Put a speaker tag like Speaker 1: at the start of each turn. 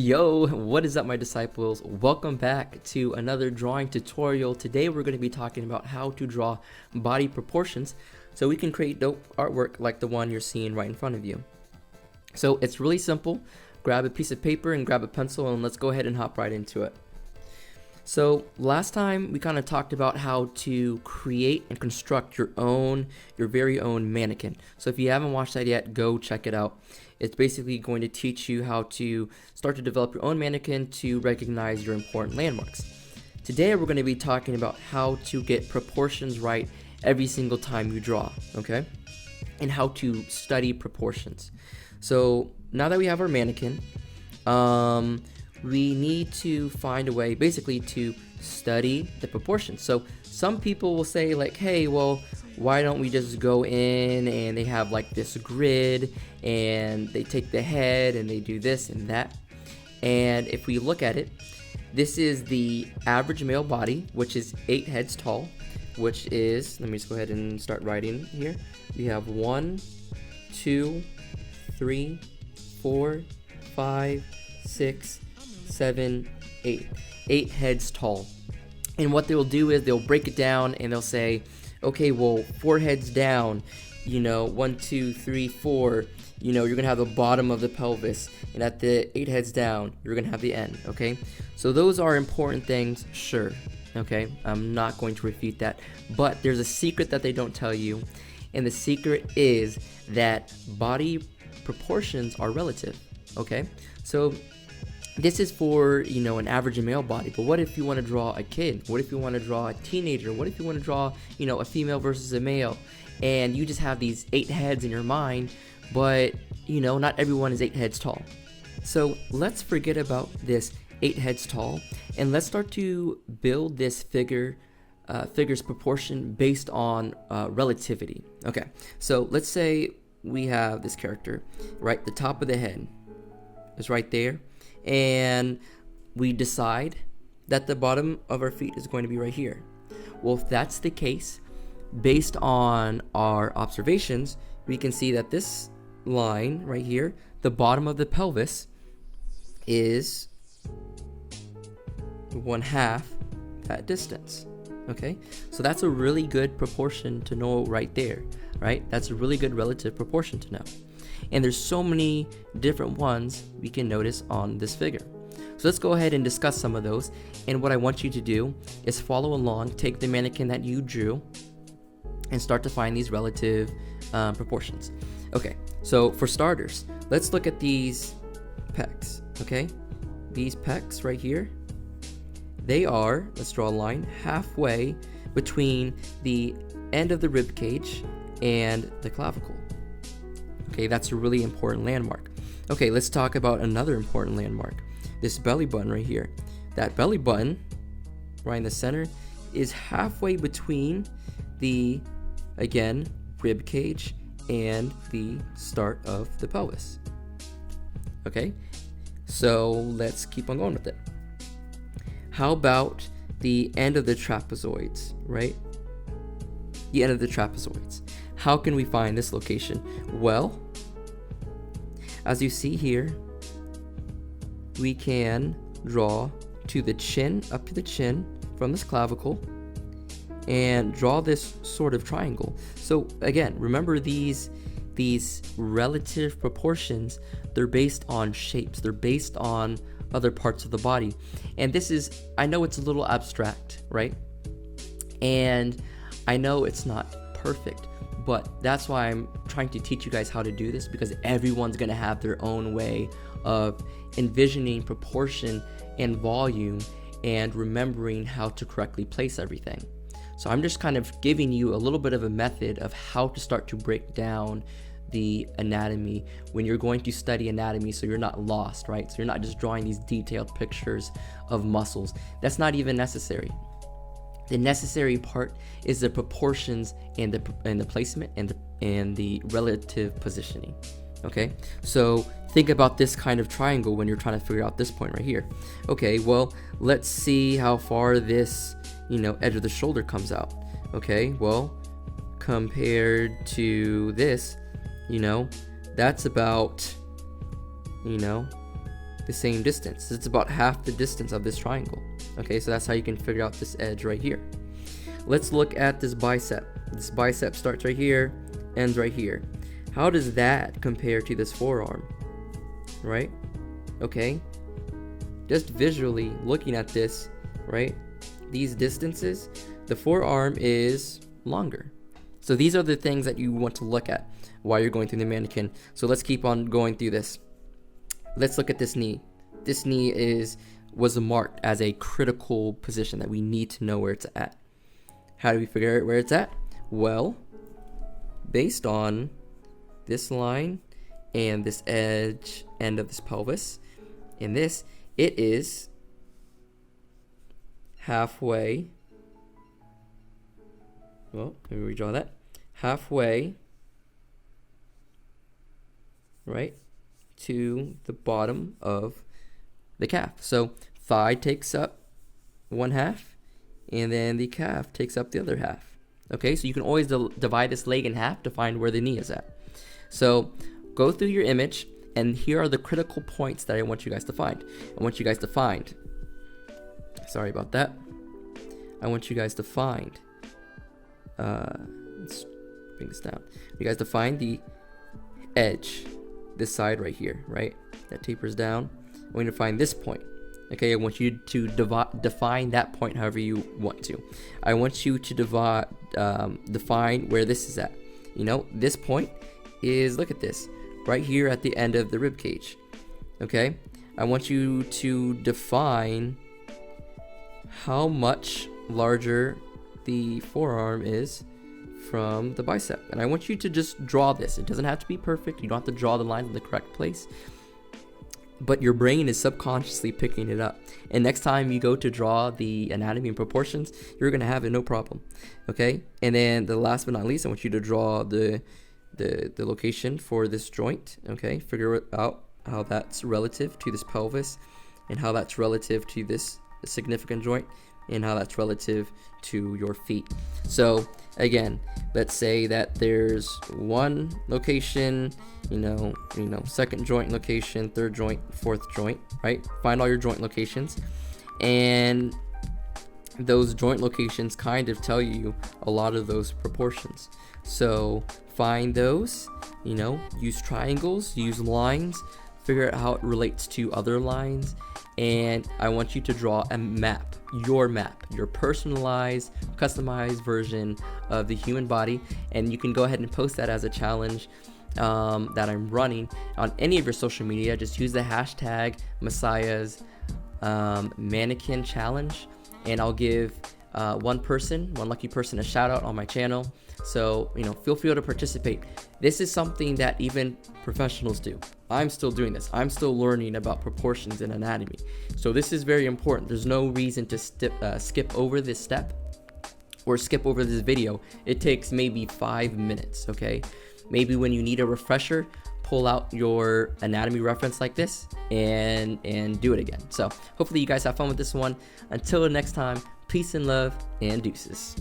Speaker 1: Yo, what is up my disciples? Welcome back to another drawing tutorial. Today we're going to be talking about how to draw body proportions so we can create dope artwork like the one you're seeing right in front of you. So it's really simple. Grab a piece of paper and grab a pencil and let's go ahead and hop right into it. So last time we kind of talked about how to create and construct your very own mannequin. So if you haven't watched that yet, go check it out. It's basically going to teach you how to start to develop your own mannequin to recognize your important landmarks. Today we're going to be talking about how to get proportions right every single time you draw, okay? And how to study proportions. So now that we have our mannequin, we need to find a way basically to study the proportions. So some people will say like, hey, well, why don't we just go in and they have like this grid and they take the head and they do this and that. And if we look at it, this is the average male body, which is 8 heads tall, which is, let me just go ahead and start writing here. We have 1, 2, 3, 4, 5, 6, 7, 8. 8 heads tall. And what they'll do is they'll break it down and they'll say, okay, well, 4 heads down, 1, 2, 3, 4, you're gonna have the bottom of the pelvis, and at the 8 heads down, you're gonna have the end, okay? So those are important things, sure, okay? I'm not going to refute that, but there's a secret that they don't tell you, and the secret is that body proportions are relative, okay? So this is for, an average male body, but what if you want to draw a kid? What if you want to draw a teenager? What if you want to draw, a female versus a male? And you just have these 8 heads in your mind, but, not everyone is 8 heads tall. So let's forget about this 8 heads tall, and let's start to build this figure's proportion based on relativity. Okay, so let's say we have this character, right? The top of the head is right there. And we decide that the bottom of our feet is going to be right here. Well, if that's the case, based on our observations, we can see that this line right here, the bottom of the pelvis, is 1/2 that distance. Okay, so that's a really good proportion to know right there, right? That's a really good relative proportion to know. And there's so many different ones we can notice on this figure. So let's go ahead and discuss some of those. And what I want you to do is follow along, take the mannequin that you drew, and start to find these relative proportions. Okay, so for starters, let's look at these pecs, okay? These pecs right here, they are, let's draw a line, halfway between the end of the rib cage and the clavicle. Okay, that's a really important landmark. Okay, let's talk about another important landmark. This belly button right here. That belly button, right in the center, is halfway between the, again, rib cage and the start of the pelvis. Okay, so let's keep on going with it. How about the end of the trapezoids, right? The end of the trapezoids. How can we find this location? Well, as you see here, we can draw to the chin, up to the chin from this clavicle, and draw this sort of triangle. So again, remember these relative proportions, they're based on shapes, they're based on other parts of the body. And this is, I know it's a little abstract, right? And I know it's not perfect, but that's why I'm trying to teach you guys how to do this, because everyone's going to have their own way of envisioning proportion and volume and remembering how to correctly place everything. So I'm just kind of giving you a little bit of a method of how to start to break down the anatomy when you're going to study anatomy, so you're not lost, right? So you're not just drawing these detailed pictures of muscles. That's not even necessary. The necessary part is the proportions and the placement and the relative positioning. Okay, so think about this kind of triangle when you're trying to figure out this point right here. Okay, well, let's see how far this edge of the shoulder comes out. Okay, well, compared to this, that's about the same distance. It's about half the distance of this triangle. Okay, so that's how you can figure out this edge right here. Let's look at this bicep. This bicep starts right here, ends right here. How does that compare to this forearm? Right? Okay, just visually looking at this, right? These distances, the forearm is longer. So these are the things that you want to look at while you're going through the mannequin. So let's keep on going through this. Let's look at this knee. This knee was marked as a critical position that we need to know where it's at. How do we figure out where it's at? Well, based on this line and this edge end of this pelvis, in this, it is halfway. Well, let me redraw that. Halfway, right, to the bottom of the calf. So thigh takes up one half, and then the calf takes up the other half. Okay, so you can always divide this leg in half to find where the knee is at. So go through your image, and here are the critical points that I want you guys to find. I want you guys to find, sorry about that. I want you guys to find, let's bring this down. You guys to find the edge, this side right here, right? That tapers down. I want you to find this point. Okay, I want you to define that point however you want to. I want you to define where this is at. You know, this point is, look at this, right here at the end of the rib cage. Okay, I want you to define how much larger the forearm is from the bicep, and I want you to just draw this. It doesn't have to be perfect. You don't have to draw the line in the correct place, but your brain is subconsciously picking it up, and next time you go to draw the anatomy and proportions, you're gonna have it no problem. Okay, and then the last but not least, I want you to draw the location for this joint. Okay, figure out how that's relative to this pelvis, and how that's relative to this significant joint, and how that's relative to your feet. So again, let's say that there's one location, you know, second joint location, third joint, fourth joint, right? Find all your joint locations, and those joint locations kind of tell you a lot of those proportions. So find those, you know, use triangles, use lines, figure out how it relates to other lines, and I want you to draw a map, your personalized, customized version of the human body, and you can go ahead and post that as a challenge that I'm running on any of your social media. Just use the hashtag Messiah's mannequin challenge, and I'll give one lucky person a shout out on my channel. So, you know, feel free to participate. This is something that even professionals do. I'm still doing this. I'm still learning about proportions and anatomy. So this is very important. There's no reason to skip over this step or skip over this video. It takes maybe 5 minutes, okay? Maybe when you need a refresher, pull out your anatomy reference like this and do it again. So hopefully you guys have fun with this one. Until next time, peace and love, and deuces.